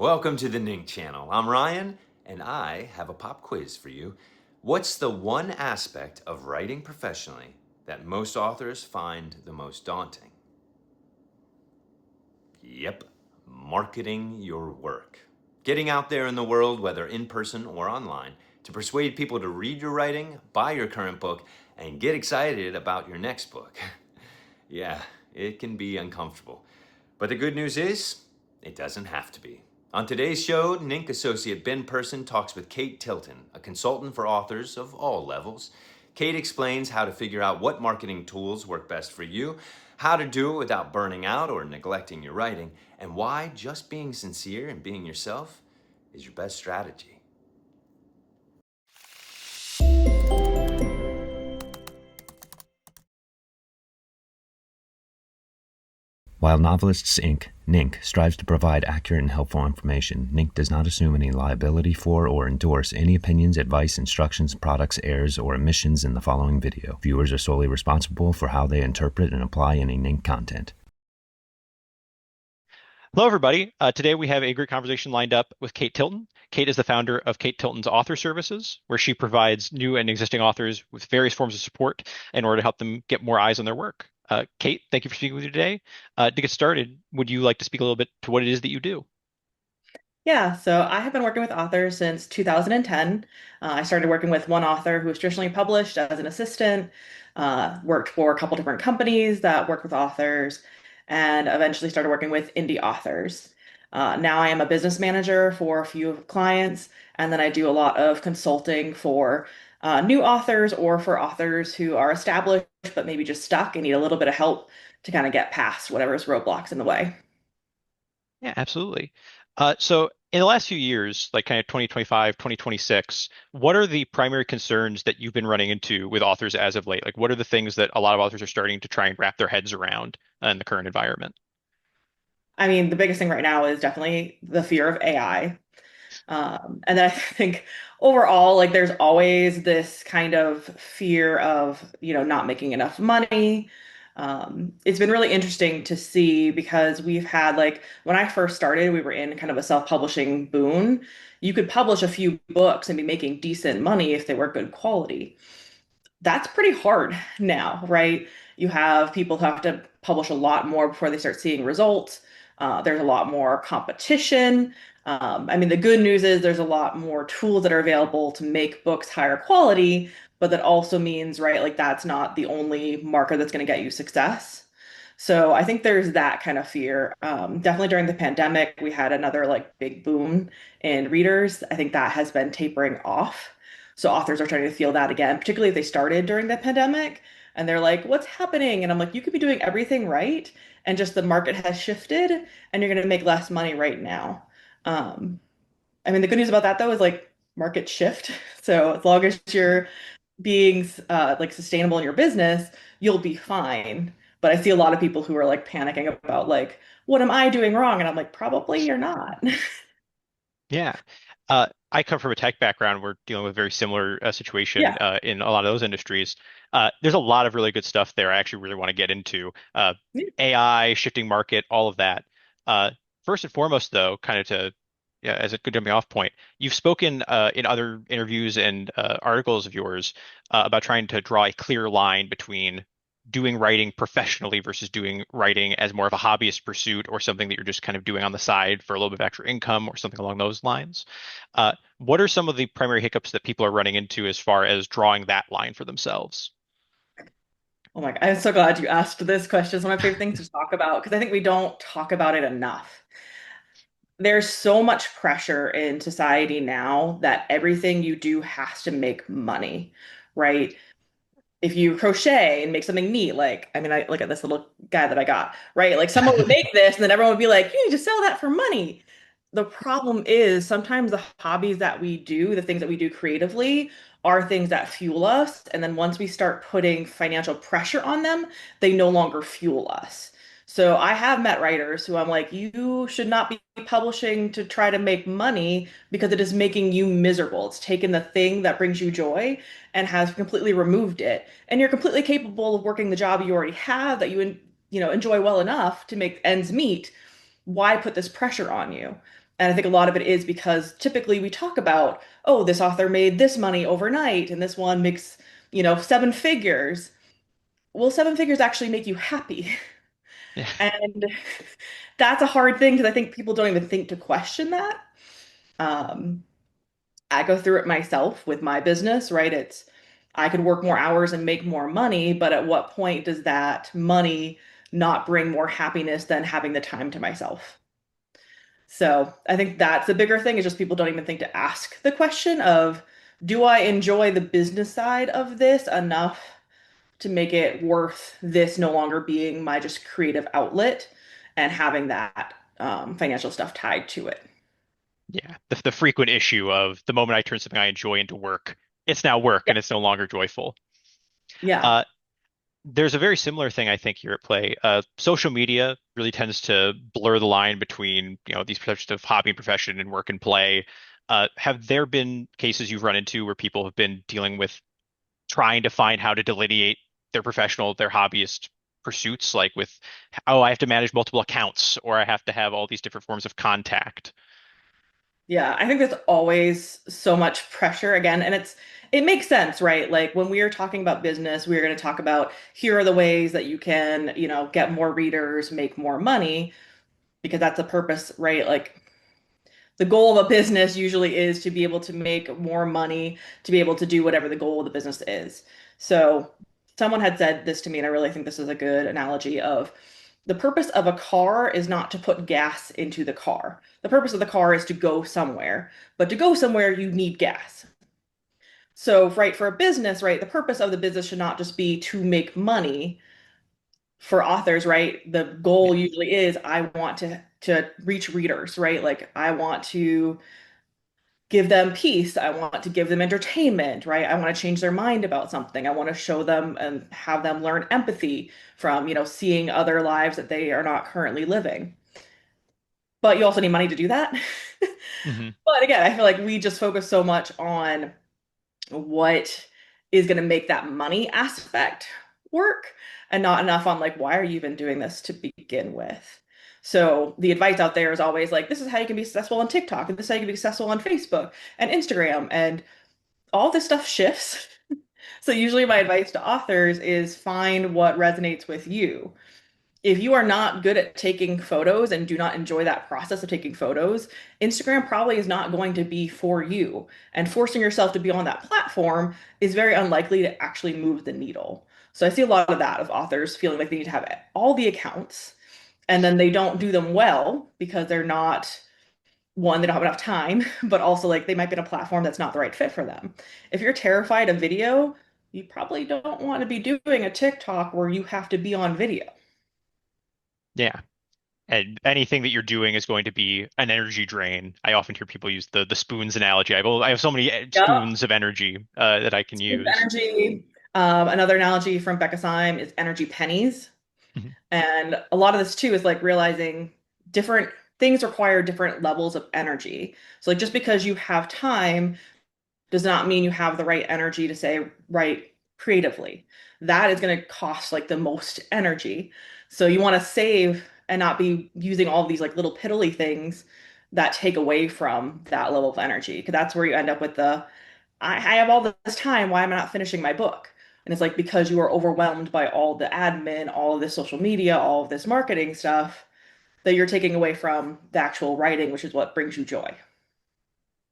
Welcome to the NINC channel. I'm Ryan, and I have a pop quiz for you. What's the one aspect of writing professionally that most authors find the most daunting? Yep, marketing your work. Getting out there in the world, whether in person or online, to persuade people to read your writing, buy your current book, and get excited about your next book. Yeah, it can be uncomfortable. But the good news is, it doesn't have to be. On today's show, NINC associate Ben Person talks with Kate Tilton, a consultant for authors of all levels. Kate explains how to figure out what marketing tools work best for you, how to do it without burning out or neglecting your writing, and why just being sincere and being yourself is your best strategy. While Novelists Inc., NINC, strives to provide accurate and helpful information, NINC does not assume any liability for or endorse any opinions, advice, instructions, products, errors, or omissions in the following video. Viewers are solely responsible for how they interpret and apply any NINC content. Hello, everybody. Today we have a great conversation lined up with Kate Tilton. Kate is the founder of Kate Tilton's Author Services, where she provides new and existing authors with various forms of support in order to help them get more eyes on their work. Kate, thank you for speaking with me today. To get started, would you like to speak a little bit to what it is that you do? Yeah, so I have been working with authors since 2010. I started working with one author who was traditionally published as an assistant, worked for a couple different companies that worked with authors, and eventually started working with indie authors. Now I am a business manager for a few clients, and then I do a lot of consulting for new authors or for authors who are established but maybe just stuck and need a little bit of help to kind of get past whatever's roadblocks in the way. Yeah, absolutely. So in the last few years, like kind of 2025, 2026, what are the primary concerns that you've been running into with authors as of late? Like, what are the things that a lot of authors are starting to try and wrap their heads around in the current environment? I mean, the biggest thing right now is definitely the fear of AI. And then I think overall, like there's always this kind of fear of, not making enough money. It's been really interesting to see because we've had like when I first started, we were in kind of a self-publishing boom. You could publish a few books and be making decent money if they were good quality. That's pretty hard now, right? You have people who have to publish a lot more before they start seeing results. There's a lot more competition. I mean, the good news is there's a lot more tools that are available to make books higher quality, but that also means, right, like that's not the only marker that's going to get you success. So I think there's that kind of fear. Definitely during the pandemic, we had another like big boom in readers. I think that has been tapering off. So authors are starting to feel that again, particularly if they started during the pandemic and they're like, what's happening? And I'm like, you could be doing everything right. And just the market has shifted and you're going to make less money right now. Um, I mean, the good news about that though is like market shift. So as long as you're being like sustainable in your business, you'll be fine. But I see a lot of people who are like panicking about like, what am I doing wrong? And I'm like, probably you're not. Yeah. I come from a tech background. We're dealing with a very similar situation Yeah. in a lot of those industries. There's a lot of really good stuff there. I actually really want to get into AI, shifting market, all of that. First and foremost, though, kind of to yeah, as a good jumping off point, you've spoken in other interviews and articles of yours about trying to draw a clear line between doing writing professionally versus doing writing as more of a hobbyist pursuit or something that you're just kind of doing on the side for a little bit of extra income or something along those lines. What are some of the primary hiccups that people are running into as far as drawing that line for themselves? Oh my God, I'm so glad you asked this question. It's one of my favorite things to talk about because I think we don't talk about it enough. There's so much pressure in society now that everything you do has to make money, right? If you crochet and make something neat, like, I mean, I look at this little guy that I got, right? Like someone would make this and then everyone would be like, you need to sell that for money. The problem is sometimes the hobbies that we do, the things that we do creatively, are things that fuel us. And then once we start putting financial pressure on them, they no longer fuel us. So I have met writers who I'm like, you should not be publishing to try to make money because it is making you miserable. It's taken the thing that brings you joy and has completely removed it. And you're completely capable of working the job you already have that you enjoy well enough to make ends meet. Why put this pressure on you? And I think a lot of it is because typically we talk about, oh, this author made this money overnight and this one makes, 7 figures. Well, 7 figures actually make you happy. Yeah. And that's a hard thing because I think people don't even think to question that. Um, I go through it myself with my business, right? I could work more hours and make more money, but at what point does that money not bring more happiness than having the time to myself? So I think that's the bigger thing is just people don't even think to ask the question of, do I enjoy the business side of this enough to make it worth this no longer being my just creative outlet and having that financial stuff tied to it? Yeah. The frequent issue of the moment I turn something I enjoy into work, it's now work Yeah. and it's no longer joyful. Yeah. Uh, there's a very similar thing I think here at play. Social media really tends to blur the line between, these perceptions of hobby and profession and work and play. Have there been cases you've run into where people have been dealing with trying to find how to delineate their professional, their hobbyist pursuits, like with, oh, I have to manage multiple accounts or I have to have all these different forms of contact? Yeah, I think there's always so much pressure again, and it makes sense, right? Like when we are talking about business, we're going to talk about here are the ways that you can, get more readers, make more money, because that's a purpose, right? Like the goal of a business usually is to be able to make more money, to be able to do whatever the goal of the business is. So someone had said this to me, and I really think this is a good analogy of the purpose of a car is not to put gas into the car. The purpose of the car is to go somewhere, but to go somewhere, you need gas. So, right, for a business, right, the purpose of the business should not just be to make money. For authors, right, the Yeah. goal usually is I want to reach readers, right? Like I want to give them peace. I want to give them entertainment, right? I want to change their mind about something. I want to show them and have them learn empathy from, seeing other lives that they are not currently living. But you also need money to do that. Hmm. But again, I feel like we just focus so much on what is going to make that money aspect work and not enough on like, why are you even doing this to begin with? So the advice out there is always like, this is how you can be successful on TikTok, and this is how you can be successful on Facebook and Instagram, and all this stuff shifts. So usually my advice to authors is find what resonates with you. If you are not good at taking photos and do not enjoy that process of taking photos, Instagram probably is not going to be for you. And forcing yourself to be on that platform is very unlikely to actually move the needle. So I see a lot of that of authors feeling like they need to have all the accounts and then they don't do them well because they're not, one, they don't have enough time, but also like they might be on a platform that's not the right fit for them. If you're terrified of video, you probably don't want to be doing a TikTok where you have to be on video. Yeah. And anything that you're doing is going to be an energy drain. I often hear people use the spoons analogy. I have so many Yep. spoons of energy that I can With use. energy. Another analogy from Becca Syme is energy pennies. Mhm. And a lot of this too is like realizing different things require different levels of energy. So like just because you have time does not mean you have the right energy to say write creatively. That is going to cost like the most energy. So you want to save and not be using all these like little piddly things that take away from that level of energy. Because that's where you end up with I have all this time. Why am I not finishing my book? And it's like because you are overwhelmed by all the admin, all of this social media, all of this marketing stuff that you're taking away from the actual writing, which is what brings you joy.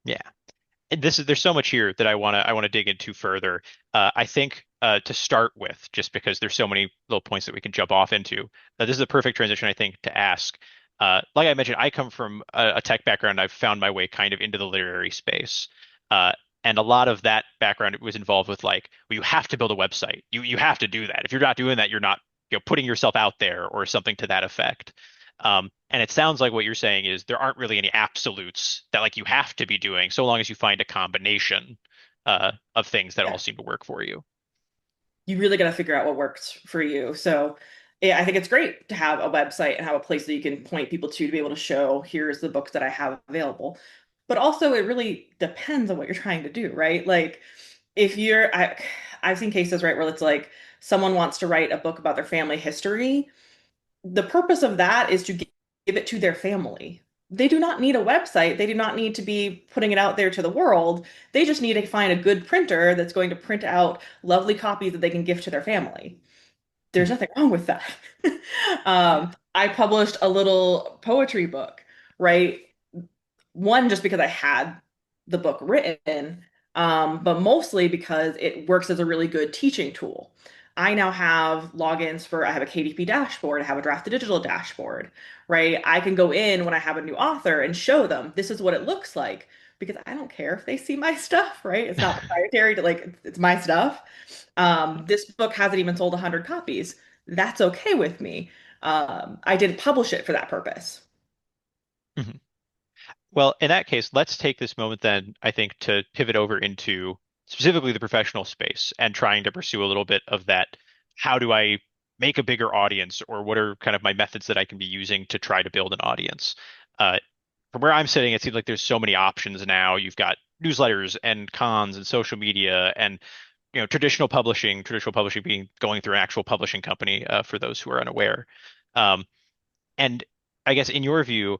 Yeah. And there's so much here that I want to dig into further. I think to start with, just because there's so many little points that we can jump off into, this is a perfect transition, I think, to ask. Like I mentioned, I come from a tech background. I've found my way kind of into the literary space, uh, and a lot of that background was involved with like, well, you have to build a website. You have to do that. If you're not doing that, you're not putting yourself out there or something to that effect. And it sounds like what you're saying is there aren't really any absolutes that like you have to be doing, so long as you find a combination of things that all Yeah. seem to work for you. You really got to figure out what works for you. So, yeah, I think it's great to have a website and have a place that you can point people to be able to show, here's the books that I have available. But also, it really depends on what you're trying to do, right? Like, if I've seen cases, right, where it's like someone wants to write a book about their family history. The purpose of that is to give it to their family. They do not need a website. They do not need to be putting it out there to the world. They just need to find a good printer that's going to print out lovely copies that they can give to their family. There's nothing wrong with that. I published a little poetry book, right? One, just because I had the book written, but mostly because it works as a really good teaching tool. I now have logins for, I have a KDP dashboard, I have a draft to digital dashboard, right? I can go in when I have a new author and show them this is what it looks like because I don't care if they see my stuff, right? It's not proprietary to like, it's my stuff. This book hasn't even sold 100 copies. That's okay with me. I didn't publish it for that purpose. Mhm. Well, in that case, let's take this moment then, I think, to pivot over into specifically the professional space and trying to pursue a little bit of that. How do I make a bigger audience, or what are kind of my methods that I can be using to try to build an audience? Uh, from where I'm sitting, it seems like there's so many options now. You've got newsletters and cons and social media and traditional publishing being going through an actual publishing company for those who are unaware. Um, and I guess in your view,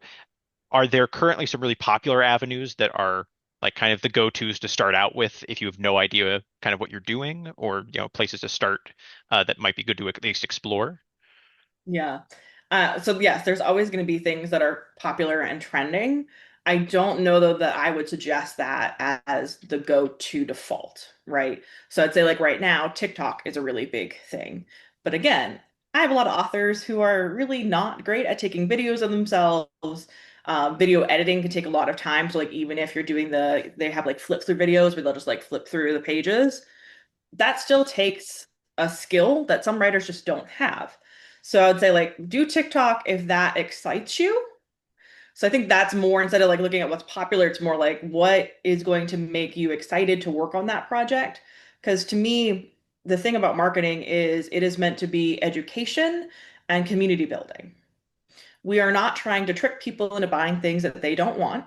are there currently some really popular avenues that are like kind of the go-tos to start out with if you have no idea kind of what you're doing, or places to start that might be good to at least explore? Yeah. So yes, there's always going to be things that are popular and trending. I don't know though that I would suggest that as the go-to default, right? So I'd say like right now, TikTok is a really big thing. But again, I have a lot of authors who are really not great at taking videos of themselves. Video editing can take a lot of time. So like even if you're doing they have like flip through videos where they'll just like flip through the pages, that still takes a skill that some writers just don't have. So I would say like do TikTok if that excites you. So I think that's more instead of like looking at what's popular, it's more like what is going to make you excited to work on that project. Because to me, the thing about marketing is it is meant to be education and community building. We are not trying to trick people into buying things that they don't want.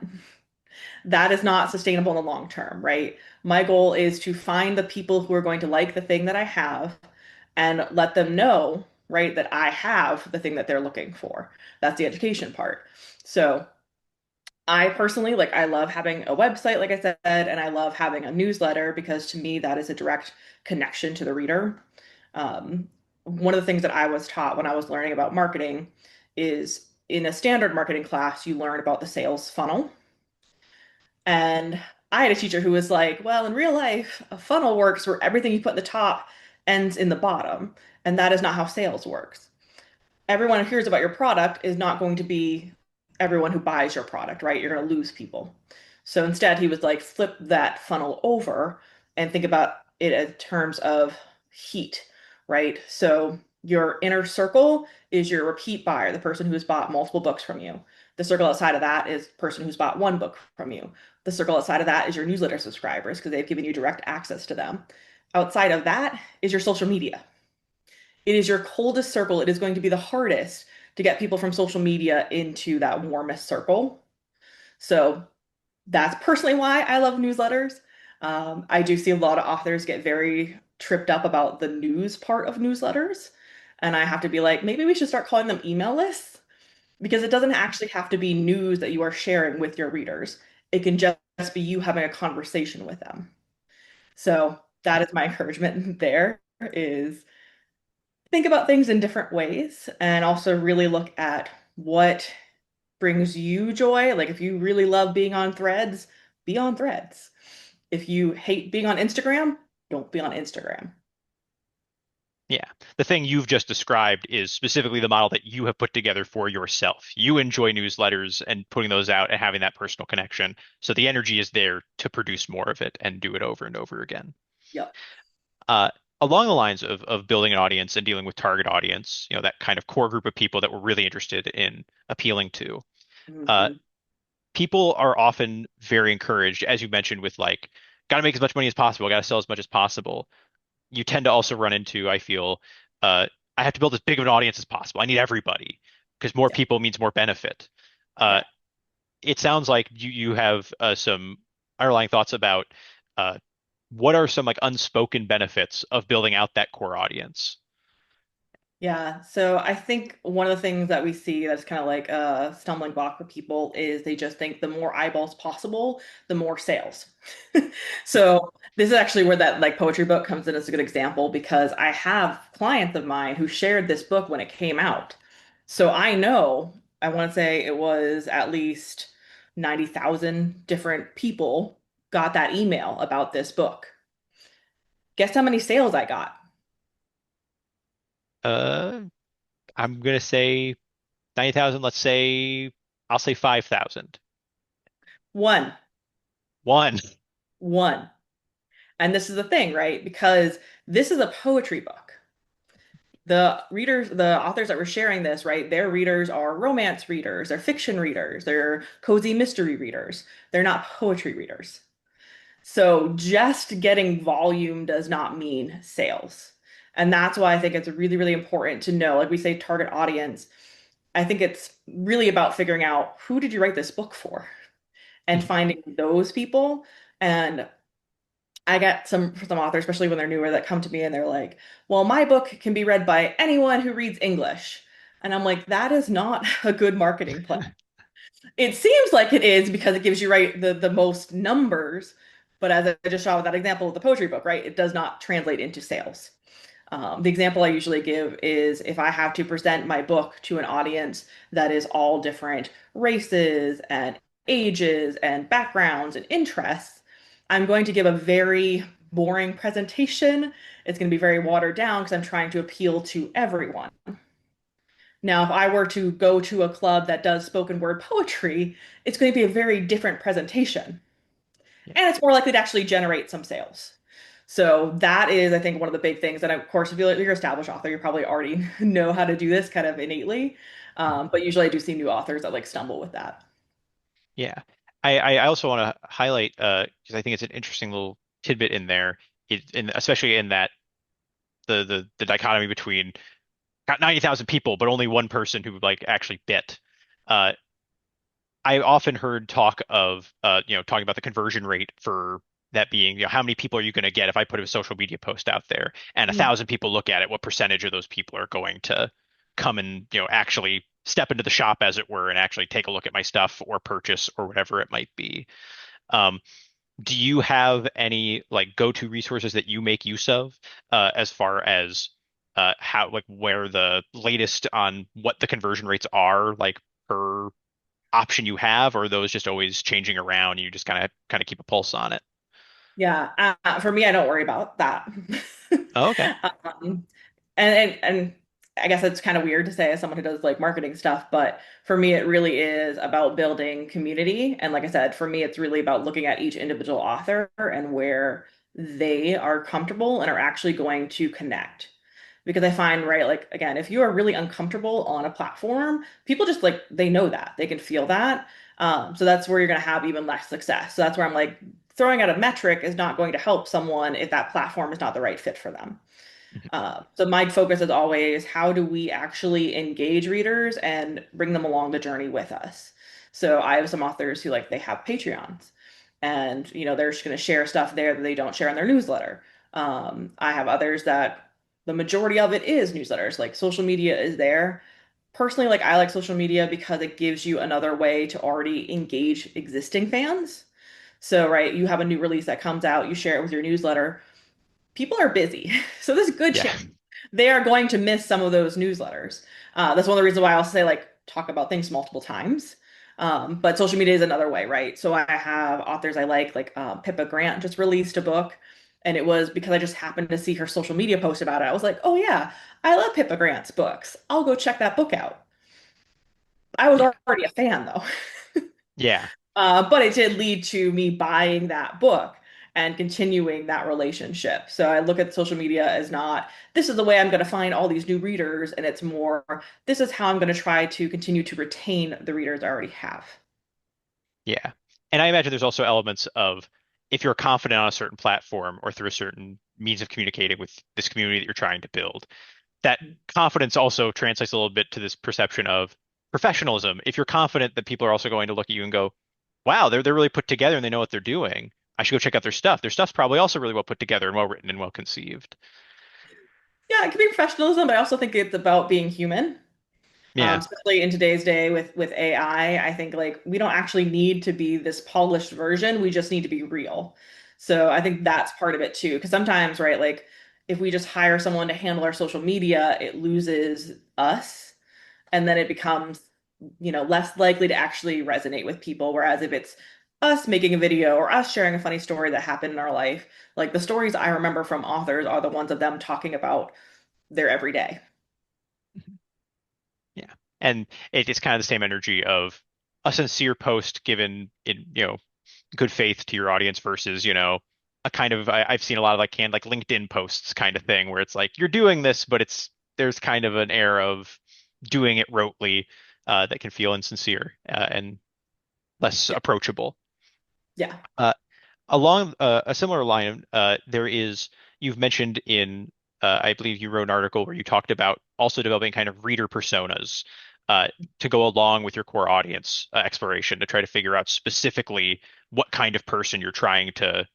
That is not sustainable in the long term, right? My goal is to find the people who are going to like the thing that I have and let them know, right, that I have the thing that they're looking for. That's the education part. So I personally like I love having a website, like I said, and I love having a newsletter because to me that is a direct connection to the reader. One of the things that I was taught when I was learning about marketing is in a standard marketing class, you learn about the sales funnel. And I had a teacher who was like, well, in real life, a funnel works where everything you put in the top ends in the bottom. And that is not how sales works. Everyone who hears about your product is not going to be everyone who buys your product, right? You're going to lose people. So instead, he was like, flip that funnel over and think about it in terms of heat, right? So your inner circle is your repeat buyer, the person who has bought multiple books from you. The circle outside of that is the person who's bought one book from you. The circle outside of that is your newsletter subscribers because they've given you direct access to them. Outside of that is your social media. It is your coldest circle. It is going to be the hardest to get people from social media into that warmest circle. So that's personally why I love newsletters. I do see a lot of authors get very tripped up about the news part of newsletters. And I have to be like, maybe we should start calling them email lists because it doesn't actually have to be news that you are sharing with your readers. It can just be you having a conversation with them. So that is my encouragement there is think about things in different ways and also really look at what brings you joy. Like if you really love being on threads, be on threads. If you hate being on Instagram, don't be on Instagram. Yeah. The thing you've just described is specifically the model that you have put together for yourself. You enjoy newsletters and putting those out and having that personal connection. So the energy is there to produce more of it and do it over and over again. Yep. Uh, Along the lines of building an audience and dealing with target audience, that kind of core group of people that we're really interested in appealing to, uh, Mhm. people are often very encouraged, as you mentioned, with like, got to make as much money as possible, got to sell as much as possible. You tend to also run into, I feel, I have to build as big of an audience as possible. I need everybody because more Yeah. people means more benefit. Uh, Yeah. it sounds like you have some underlying thoughts about uh, what are some like unspoken benefits of building out that core audience. Yeah, so I think one of the things that we see that's kind of like a stumbling block for people is they just think the more eyeballs possible, the more sales. So this is actually where that like poetry book comes in as a good example because I have clients of mine who shared this book when it came out. So I know, I want to say it was at least 90,000 different people got that email about this book. Guess how many sales I got? Uh, I'm gonna say 90,000. Let's say I'll say 5,000. One. One. One. And this is the thing, right? Because this is a poetry book. The readers, the authors that were sharing this, right? Their readers are romance readers, they're fiction readers, they're cozy mystery readers. They're not poetry readers. So just getting volume does not mean sales. And that's why I think it's really, really important to know, like we say, target audience. I think it's really about figuring out who did you write this book for and finding those people. And I get some authors, especially when they're newer, that come to me and they're like, "Well, my book can be read by anyone who reads English." And I'm like, "That is not a good marketing plan." It seems like it is because it gives you right the most numbers, but as I just saw with that example of the poetry book, right, it does not translate into sales. The example I usually give is if I have to present my book to an audience that is all different races and ages and backgrounds and interests, I'm going to give a very boring presentation. It's going to be very watered down because I'm trying to appeal to everyone. Now, if I were to go to a club that does spoken word poetry, it's going to be a very different presentation Yeah. and it's more likely to actually generate some sales. So that is, I think, one of the big things. And of course, if you're an established author, you probably already know how to do this kind of innately. But usually I do see new authors that like stumble with that. Yeah. I also want to highlight because I think it's an interesting little tidbit in there, especially in that the dichotomy between got 90,000 people, but only one person who like actually bit. Uh, I often heard talk of talking about the conversion rate for that being, how many people are you going to get if I put a social media post out there and 1,000 people look at it, what percentage of those people are going to come and, actually step into the shop as it were and actually take a look at my stuff or purchase or whatever it might be. Um, do you have any like go-to resources that you make use of as far as how like where the latest on what the conversion rates are like per option you have, or are those just always changing around and you just kind of keep a pulse on it? Yeah, for me, I don't worry about that. Oh, okay. Um, and I guess it's kind of weird to say as someone who does like marketing stuff, but for me, it really is about building community. And like I said, for me, it's really about looking at each individual author and where they are comfortable and are actually going to connect. Because I find, right, like again, if you are really uncomfortable on a platform, people just like they know that they can feel that. So that's where you're going to have even less success. So that's where I'm like, throwing out a metric is not going to help someone if that platform is not the right fit for them. So my focus is always how do we actually engage readers and bring them along the journey with us. So I have some authors who like they have Patreons and they're just going to share stuff there that they don't share in their newsletter. I have others that the majority of it is newsletters, like social media is there. Personally, like I like social media because it gives you another way to already engage existing fans. So, right, you have a new release that comes out, you share it with your newsletter. People are busy. So there's a good Yeah. chance they are going to miss some of those newsletters. That's one of the reasons why I also say like talk about things multiple times. But social media is another way, right? So I have authors I like Pippa Grant just released a book, and it was because I just happened to see her social media post about it. I was like, oh yeah, I love Pippa Grant's books. I'll go check that book out. I was Yeah. already a fan though. Yeah. But it did lead to me buying that book and continuing that relationship. So I look at social media as not, this is the way I'm going to find all these new readers, and it's more, this is how I'm going to try to continue to retain the readers I already have. Yeah. And I imagine there's also elements of if you're confident on a certain platform or through a certain means of communicating with this community that you're trying to build, that confidence also translates a little bit to this perception of professionalism. If you're confident that people are also going to look at you and go, wow, they're really put together and they know what they're doing. I should go check out their stuff. Their stuff's probably also really well put together and well written and well conceived. Yeah, it can be professionalism, but I also think it's about being human. Yeah. Especially in today's day with AI, I think like we don't actually need to be this polished version. We just need to be real. So I think that's part of it too. Because sometimes, right, like if we just hire someone to handle our social media, it loses us, and then it becomes, less likely to actually resonate with people. Whereas if it's us making a video or us sharing a funny story that happened in our life, like the stories I remember from authors are the ones of them talking about their everyday. Yeah. And it's kind of the same energy of a sincere post given in, good faith to your audience versus, a kind of I've seen a lot of like canned like LinkedIn posts kind of thing where it's like you're doing this, but there's kind of an air of doing it rotely that can feel insincere and less Yeah. approachable. Yeah. Uh, Along a similar line, you've mentioned I believe you wrote an article where you talked about also developing kind of reader personas uh, to go along with your core audience exploration to try to figure out specifically what kind of person you're trying to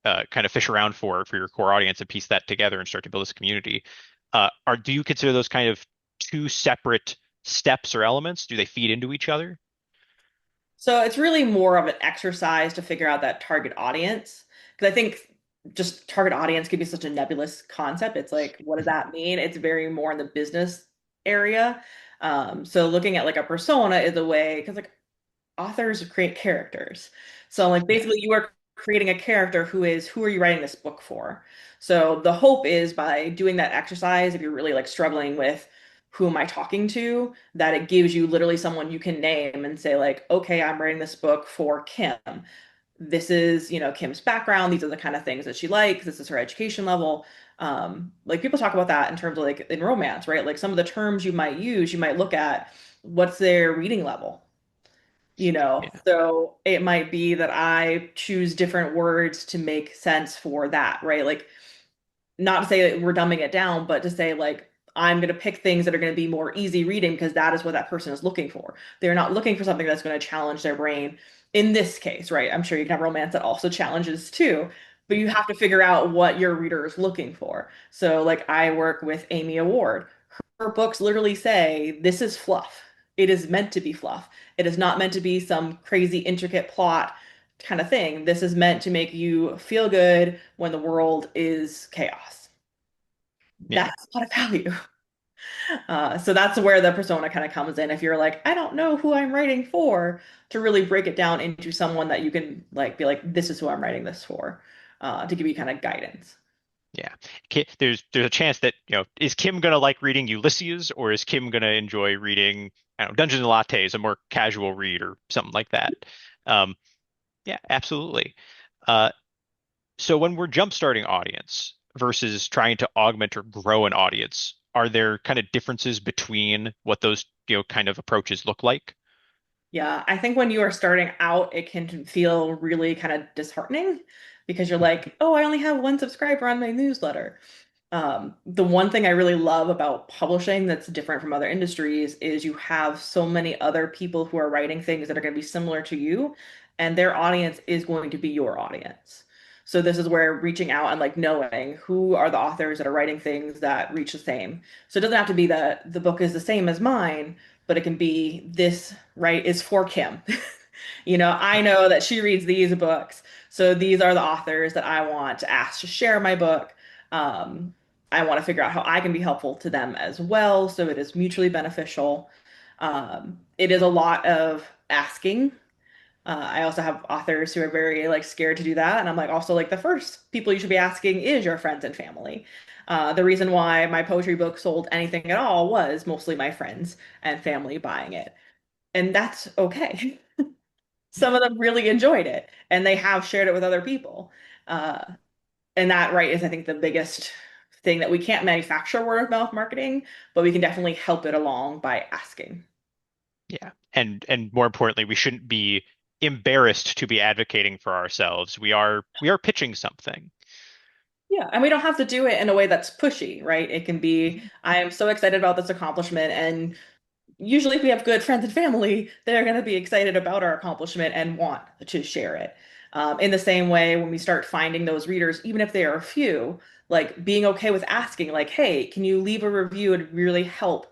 kind of fish around for your core audience and piece that together and start to build this community. Do you consider those kind of two separate steps or elements? Do they feed into each other? So it's really more of an exercise to figure out that target audience. Because I think just target audience can be such a nebulous concept. It's like, what does that mean? It's very more in the business area. So looking at like a persona is a way, because like authors create characters. So like Yeah, basically you are creating a character who are you writing this book for? So the hope is by doing that exercise, if you're really like struggling with who am I talking to, that it gives you literally someone you can name and say like, okay, I'm writing this book for Kim. This is, Kim's background. These are the kind of things that she likes. This is her education level. Like people talk about that in terms of like in romance, right? Like some of the terms you might use, you might look at what's their reading level, yeah, so it might be that I choose different words to make sense for that, right? Like not to say that we're dumbing it down, but to say like I'm going to pick things that are going to be more easy reading because that is what that person is looking for. They're not looking for something that's going to challenge their brain in this case, right? I'm sure you can have romance that also challenges too, but you have to figure out what your reader is looking for. So like I work with Amy Award. Her books literally say this is fluff. It is meant to be fluff. It is not meant to be some crazy intricate plot kind of thing. This is meant to make you feel good when the world is chaos. yeah. That's a lot of value. So that's where the persona kind of comes in. If you're like, I don't know who I'm writing for, to really break it down into someone that you can like be like, this is who I'm writing this for, to give you kind of guidance. Yeah. There's a chance that, is Kim gonna like reading Ulysses or is Kim gonna enjoy reading, I don't know, Dungeons and Lattes, a more casual read or something like that. Um, yeah, absolutely. Uh, so when we're jumpstarting audience versus trying to augment or grow an audience, are there kind of differences between what those, kind of approaches look like? Yeah, I think when you are starting out, it can feel really kind of disheartening because you're like, oh, I only have one subscriber on my newsletter. The one thing I really love about publishing that's different from other industries is you have so many other people who are writing things that are going to be similar to you, and their audience is going to be your audience. So this is where reaching out and like knowing who are the authors that are writing things that reach the same. So it doesn't have to be that the book is the same as mine, but it can be this, right, is for Kim. I know that she reads these books. So these are the authors that I want to ask to share my book. Um, I want to figure out how I can be helpful to them as well. So it is mutually beneficial. It is a lot of asking. I also have authors who are very like scared to do that. And I'm like, also like the first people you should be asking is your friends and family. The reason why my poetry book sold anything at all was mostly my friends and family buying it. And that's okay. Some of them really enjoyed it and they have shared it with other people. Uh, and that, right, is I think the biggest thing that we can't manufacture word of mouth marketing, but we can definitely help it along by asking. Yeah. And more importantly, we shouldn't be embarrassed to be advocating for ourselves. We are pitching something. Yeah, and we don't have to do it in a way that's pushy, right? It can be, I am so excited about this accomplishment. And usually, if we have good friends and family, they're going to be excited about our accomplishment and want to share it. In the same way, when we start finding those readers, even if they are few, like being okay with asking, like, hey, can you leave a review? It'd really help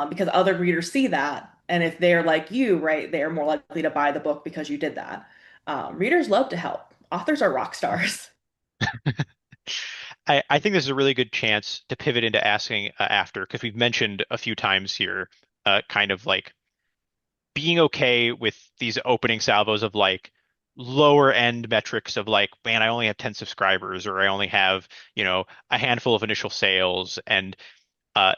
because other readers see that. And if they're like you, right, they're more likely to buy the book because you did that. Readers love to help. Authors are rock stars. I think this is a really good chance to pivot into asking after, because we've mentioned a few times here, kind of like being okay with these opening salvos of like lower end metrics of like, man, I only have 10 subscribers, or I only have, a handful of initial sales. And uh,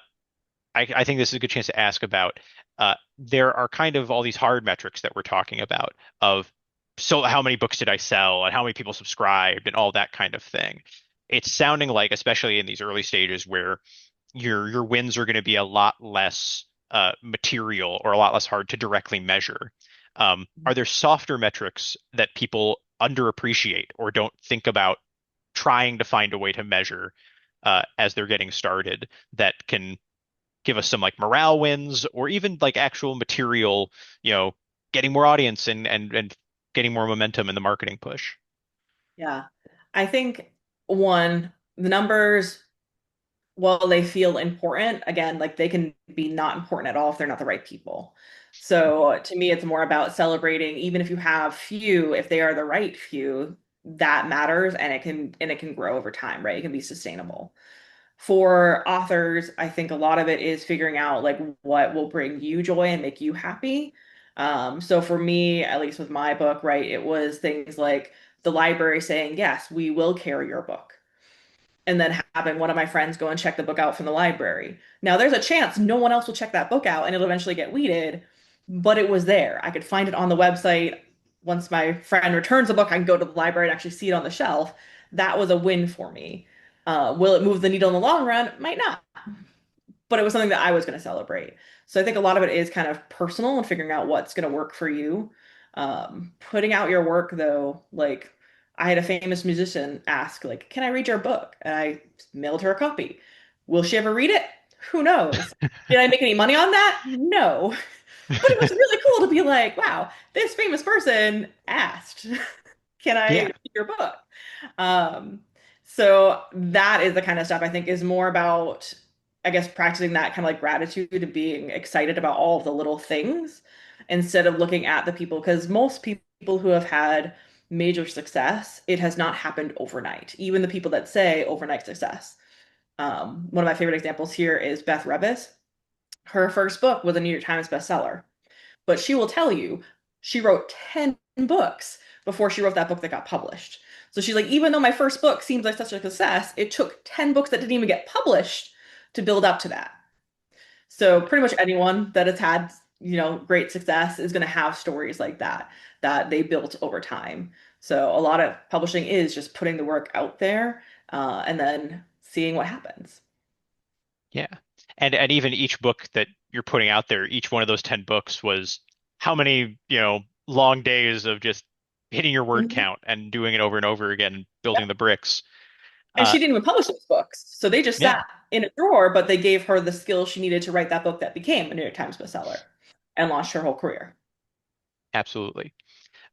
I think this is a good chance to ask about. There are kind of all these hard metrics that we're talking about of, so how many books did I sell and how many people subscribed and all that kind of thing. It's sounding like, especially in these early stages where your wins are going to be a lot less material or a lot less hard to directly measure. Are there softer metrics that people underappreciate or don't think about trying to find a way to measure as they're getting started that can give us some like morale wins or even like actual material, you know, getting more audience and getting more momentum in the marketing push? Yeah. I think one, the numbers, while they feel important, again, like they can be not important at all if they're not the right people. So to me, it's more about celebrating, even if you have few, if they are the right few, that matters and it can grow over time, right? It can be sustainable. For authors, I think a lot of it is figuring out like what will bring you joy and make you happy. So for me, at least with my book, right, it was things like the library saying, yes, we will carry your book, and then having one of my friends go and check the book out from the library. Now, there's a chance no one else will check that book out and it'll eventually get weeded, but it was there. I could find it on the website. Once my friend returns the book, I can go to the library and actually see it on the shelf. That was a win for me. Will it move the needle in the long run? Might not, but it was something that I was going to celebrate. So I think a lot of it is kind of personal and figuring out what's going to work for you. Putting out your work though, like I had a famous musician ask, like, can I read your book? And I mailed her a copy. Will she ever read it? Who knows? Did I make any money on that? No. But it was really cool to be like, wow, this famous person asked, can I Yeah. read your book? Um, so that is the kind of stuff I think is more about, I guess, practicing that kind of like gratitude and being excited about all of the little things instead of looking at the people. Because most people who have had major success, it has not happened overnight. Even the people that say overnight success. One of my favorite examples here is Beth Revis. Her first book was a New York Times bestseller, but she will tell you she wrote 10 books before she wrote that book that got published. So she's like, even though my first book seems like such a success, it took 10 books that didn't even get published to build up to that. So pretty much anyone that has had, great success is going to have stories like that that they built over time. So a lot of publishing is just putting the work out there and then seeing what happens. Yeah. And even each book that you're putting out there, each one of those 10 books was how many, long days of just hitting your word Mhm. count and doing it over and over again, and building Yep. the bricks. And Uh, she didn't even publish those books. So they just yeah, sat in a drawer, but they gave her the skills she needed to write that book that became a New York Times bestseller and launched her whole career. absolutely.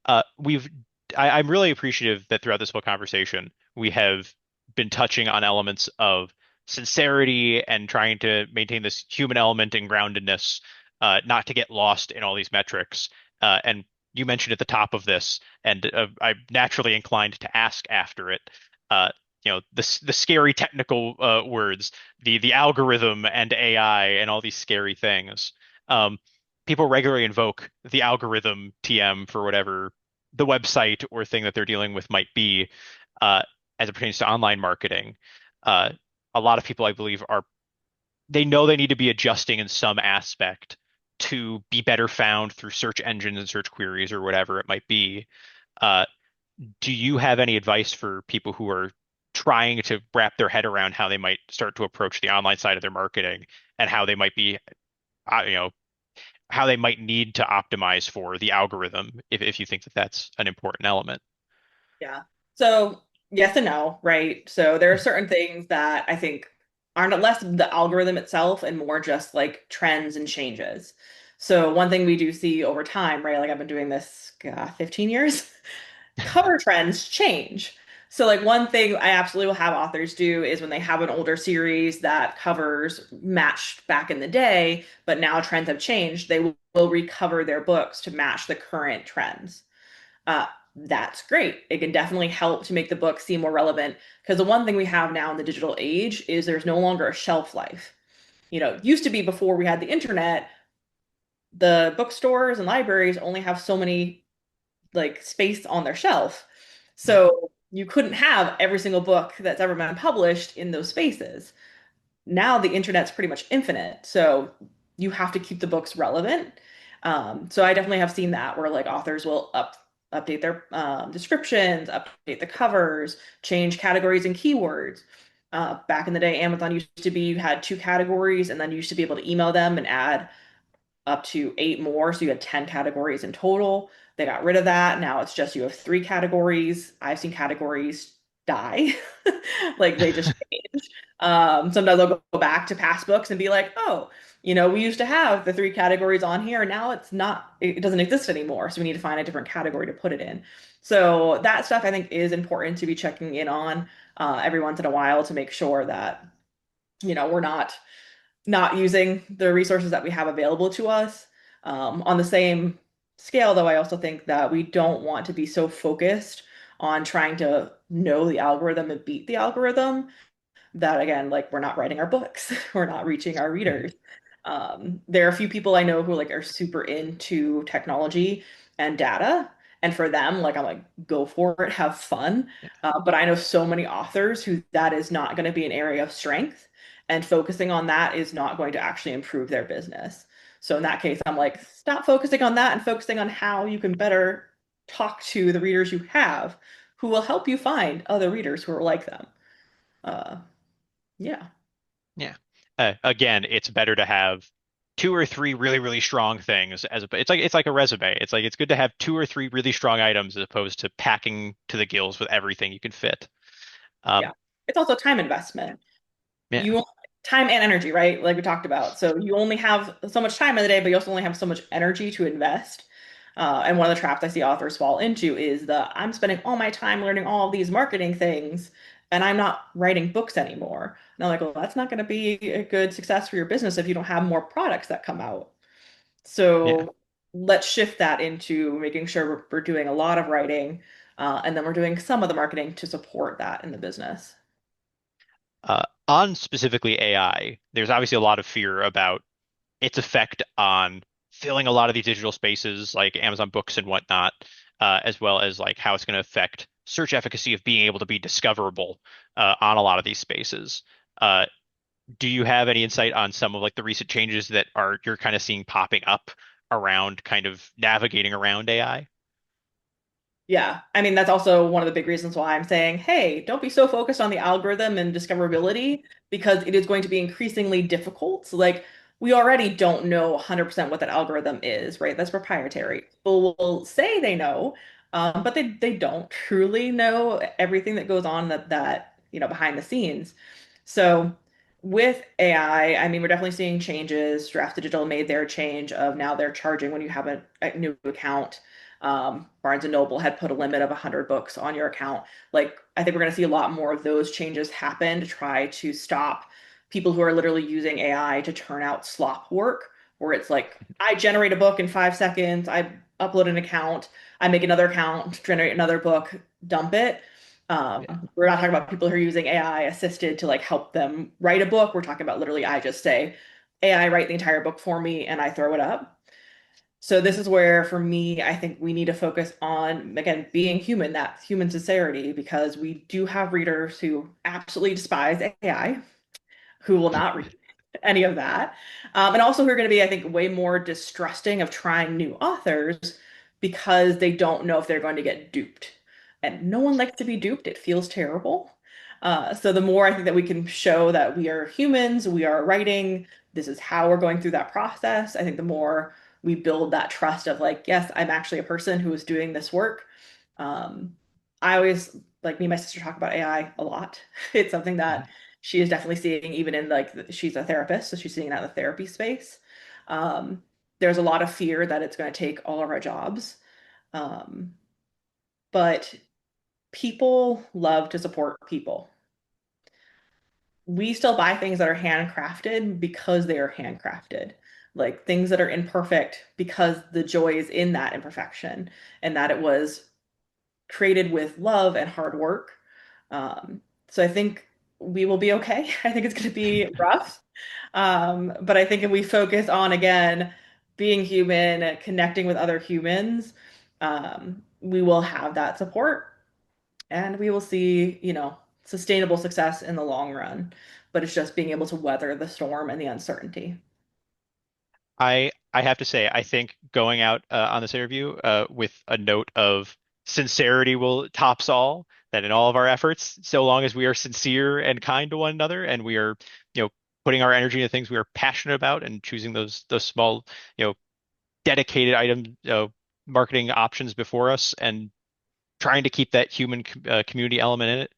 Uh, we've I'm really appreciative that throughout this whole conversation, we have been touching on elements of sincerity and trying to maintain this human element and groundedness, not to get lost in all these metrics. And you mentioned at the top of this, and I'm naturally inclined to ask after it. Uh, the scary technical words, the algorithm and AI and all these scary things. Um, People regularly invoke the algorithm TM for whatever the website or thing that they're dealing with might be, uh, as it pertains to online marketing. Uh, a lot of people, I believe, they know they need to be adjusting in some aspect to be better found through search engines and search queries or whatever it might be. Uh, do you have any advice for people who are trying to wrap their head around how they might start to approach the online side of their marketing and how they might be, uh, you know, how they might need to optimize for the algorithm if you think that that's an important element? Yeah. So yes and no, right? So there are certain things that I think aren't less the algorithm itself and more just like trends and changes. So one thing we do see over time, right? Like I've been doing this 15 years. Cover trends change. So like one thing I absolutely will have authors do is when they have an older series that covers matched back in the day, but now trends have changed, they will recover their books to match the current trends. Uh, that's great. It can definitely help to make the book seem more relevant because the one thing we have now in the digital age is there's no longer a shelf life. It used to be before we had the internet, the bookstores and libraries only have so many like space on their shelf. Yeah. So you couldn't have every single book that's ever been published in those spaces. Now the internet's pretty much infinite. So you have to keep the books relevant. So I definitely have seen that where like authors will update their descriptions, update the covers, change categories and keywords. Back in the day, Amazon used to be you had two categories, and then you used to be able to email them and add up to eight more. So you had 10 categories in total. They got rid of that. Now it's just you have three categories. I've seen categories die. Like they just change. Sometimes I'll go back to past books and be like, oh, we used to have the three categories on here. Now it's not, it doesn't exist anymore. So we need to find a different category to put it in. So that stuff I think is important to be checking in on every once in a while to make sure that, we're not using the resources that we have available to us. On the same scale, though, I also think that we don't want to be so focused on trying to know the algorithm and beat the algorithm that, again, like we're not writing our books, we're not reaching our readers. There are a few people I know who like are super into technology and data. And for them, like I'm like, go for it, have fun. Yeah. But I know so many authors who that is not going to be an area of strength, and focusing on that is not going to actually improve their business. So in that case, I'm like, stop focusing on that and focusing on how you can better talk to the readers you have, who will help you find other readers who are like them. Uh, yeah. Yeah. Again, it's better to have two or three really, really strong things it's like a resume. It's like it's good to have two or three really strong items as opposed to packing to the gills with everything you can fit. Yeah. Um, It's also time investment. yeah, You time and energy, right? Like we talked about. So you only have so much time in the day, but you also only have so much energy to invest. And one of the traps I see authors fall into is the I'm spending all my time learning all of these marketing things and I'm not writing books anymore. And I'm like, well, that's not going to be a good success for your business if you don't have more products that come out. yeah. So let's shift that into making sure we're doing a lot of writing, and then we're doing some of the marketing to support that in the business. On specifically AI, there's obviously a lot of fear about its effect on filling a lot of these digital spaces like Amazon Books and whatnot, as well as like how it's going to affect search efficacy of being able to be discoverable on a lot of these spaces. Uh, do you have any insight on some of like the recent changes that are you're kind of seeing popping up around kind of navigating around AI? Yeah, I mean, that's also one of the big reasons why I'm saying, hey, don't be so focused on the algorithm and discoverability because it is going to be increasingly difficult. So, like, we already don't know 100% what that algorithm is, right? That's proprietary. People will say they know, but they don't truly know everything that goes on that behind the scenes. So, with AI, I mean, we're definitely seeing changes. Draft Digital made their change of now they're charging when you have a new account. Barnes and Noble had put a limit of 100 books on your account. Like, I think we're going to see a lot more of those changes happen to try to stop people who are literally using AI to turn out slop work, where it's like, I generate a book in 5 seconds, I upload an account, I make another account, generate another book, dump it. Yeah. We're not talking about people who are using AI assisted to like help them write a book. We're talking about literally, I just say, AI, write the entire book for me, and I throw it up. So this is where, for me, I think we need to focus on, again, being human, that human sincerity, because we do have readers who absolutely despise AI, who will not read any of that. And also who are going to be, I think, way more distrusting of trying new authors because they don't know if they're going to get duped. And no one likes to be duped. It feels terrible. So the more I think that we can show that we are humans, we are writing, this is how we're going through that process, I think the more we build that trust of like, yes, I'm actually a person who is doing this work. Um, I always like me and my sister talk about AI a lot. It's something Mhm. that she is definitely seeing even in like she's a therapist, so she's seeing that in the therapy space. Um, there's a lot of fear that it's going to take all of our jobs. Um, but people love to support people. We still buy things that are handcrafted because they are handcrafted. Like things that are imperfect because the joy is in that imperfection and that it was created with love and hard work. So I think we will be okay. I think it's going to be rough. But I think if we focus on, again, being human, connecting with other humans, we will have that support and we will see, sustainable success in the long run. But it's just being able to weather the storm and the uncertainty. I have to say, I think going out on this interview with a note of sincerity will tops all. That in all of our efforts, so long as we are sincere and kind to one another, and we are, putting our energy into things we are passionate about, and choosing those small, dedicated item marketing options before us, and trying to keep that human community element in it,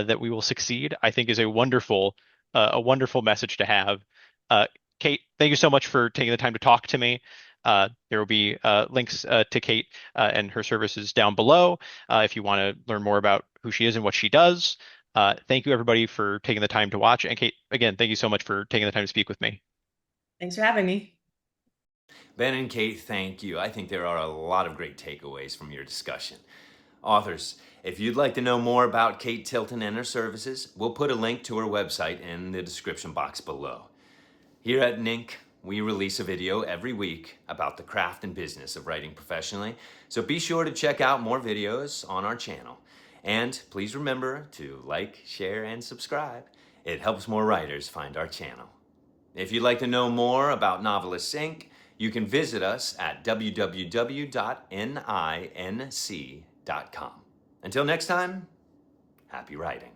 that we will succeed, I think is a wonderful message to have. Uh, Kate, thank you so much for taking the time to talk to me. There will be links to Kate and her services down below if you want to learn more about who she is and what she does. Thank you, everybody, for taking the time to watch. And Kate, again, thank you so much for taking the time to speak with me. Thanks for having me. Ben and Kate, thank you. I think there are a lot of great takeaways from your discussion. Authors, if you'd like to know more about Kate Tilton and her services, we'll put a link to her website in the description box below. Here at NINC, we release a video every week about the craft and business of writing professionally, so be sure to check out more videos on our channel. And please remember to like, share, and subscribe. It helps more writers find our channel. If you'd like to know more about Novelists Inc., you can visit us at www.ninc.com. Until next time, happy writing.